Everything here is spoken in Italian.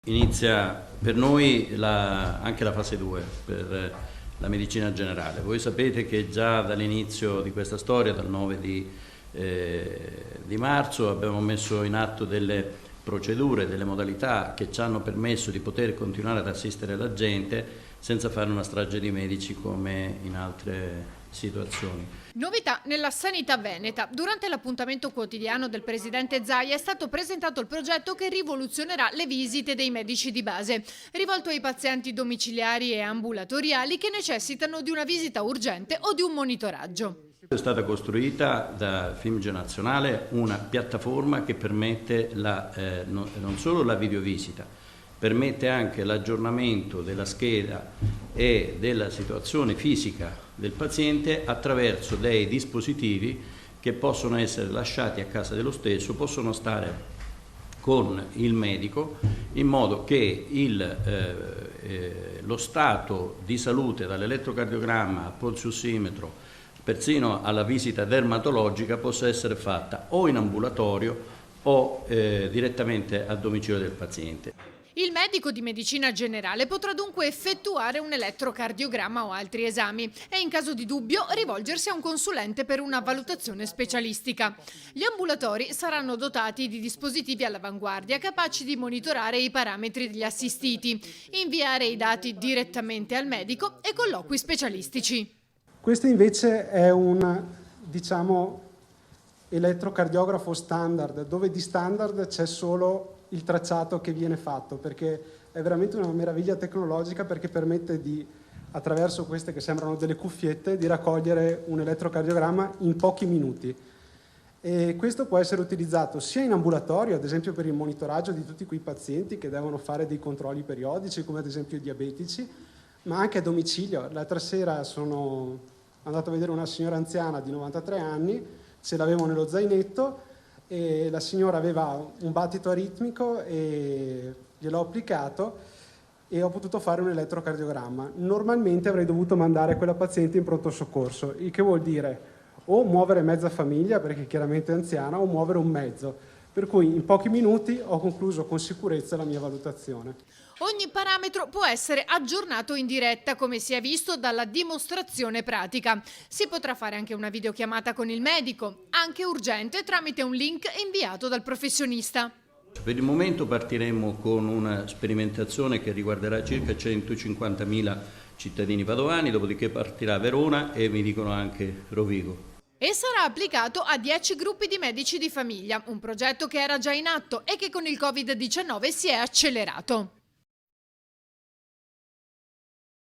Inizia per noi anche la fase 2 per la medicina generale. Voi sapete che già dall'inizio di questa storia, dal 9 di marzo, abbiamo messo in atto delle procedure, delle modalità che ci hanno permesso di poter continuare ad assistere la gente senza fare una strage di medici come in altre situazioni. Novità nella sanità veneta. Durante l'appuntamento quotidiano del presidente Zaia è stato presentato il progetto che rivoluzionerà le visite dei medici di base, rivolto ai pazienti domiciliari e ambulatoriali che necessitano di una visita urgente o di un monitoraggio. È stata costruita da FIMGE Nazionale una piattaforma che permette non solo la videovisita, permette anche l'aggiornamento della scheda e della situazione fisica del paziente attraverso dei dispositivi che possono essere lasciati a casa dello stesso, possono stare con il medico in modo che lo stato di salute dall'elettrocardiogramma al polsiossimetro, persino alla visita dermatologica, possa essere fatta o in ambulatorio o direttamente al domicilio del paziente. Il medico di medicina generale potrà dunque effettuare un elettrocardiogramma o altri esami e in caso di dubbio rivolgersi a un consulente per una valutazione specialistica. Gli ambulatori saranno dotati di dispositivi all'avanguardia capaci di monitorare i parametri degli assistiti, inviare i dati direttamente al medico e colloqui specialistici. Questo invece è un, elettrocardiografo standard, dove di standard c'è solo il tracciato che viene fatto, perché è veramente una meraviglia tecnologica, perché permette di, attraverso queste che sembrano delle cuffiette, di raccogliere un elettrocardiogramma in pochi minuti. E questo può essere utilizzato sia in ambulatorio, ad esempio per il monitoraggio di tutti quei pazienti che devono fare dei controlli periodici, come ad esempio i diabetici, ma anche a domicilio. L'altra sera sono andato a vedere una signora anziana di 93 anni, ce l'avevo nello zainetto, e la signora aveva un battito aritmico e gliel'ho applicato e ho potuto fare un elettrocardiogramma. Normalmente avrei dovuto mandare quella paziente in pronto soccorso, il che vuol dire o muovere mezza famiglia, perché chiaramente è anziana, o muovere un mezzo. Per cui in pochi minuti ho concluso con sicurezza la mia valutazione. Ogni parametro può essere aggiornato in diretta, come si è visto dalla dimostrazione pratica. Si potrà fare anche una videochiamata con il medico, anche urgente, tramite un link inviato dal professionista. Per il momento partiremo con una sperimentazione che riguarderà circa 150.000 cittadini padovani, dopodiché partirà Verona e mi dicono anche Rovigo. E sarà applicato a 10 gruppi di medici di famiglia, un progetto che era già in atto e che con il Covid-19 si è accelerato.